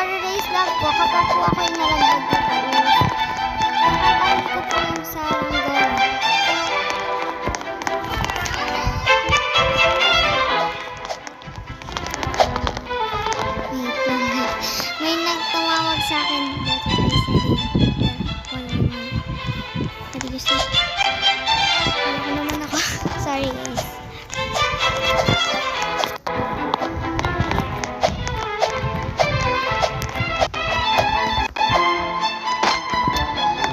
story race lang po kapag po ako yung nalagdag dito. Kakantahin ko po yung Saranggola. Wait lang. May nagtumawag sa akin. Sabi gusto. Ano naman ako? Sorry guys.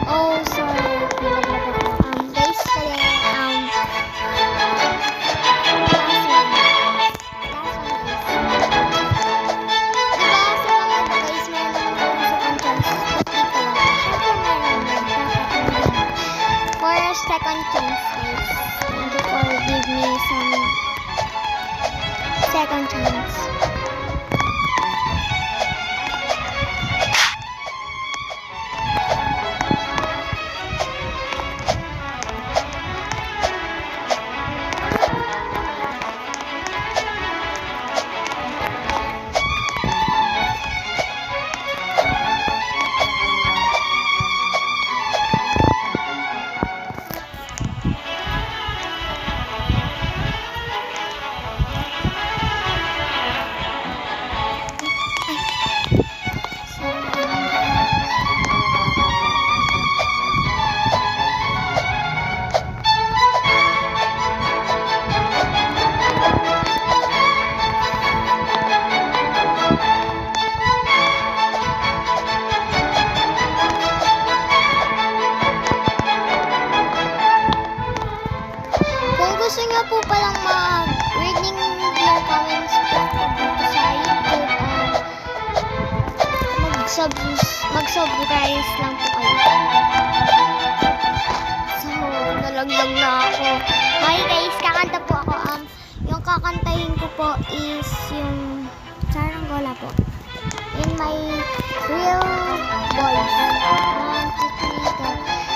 Oh, sorry. Guys, pala, second chance, guys. Thank you for give me some second chance. Kung gusto nyo po palang mag-reading your comments po dito sa YouTube, mag-subscribe lang po kayo. So, nalaglag na ako. Hi guys, kakanta po ako. Yung kakantahin ko po is yung Saranggola po. In my real voice. 1, 2, 3, 4.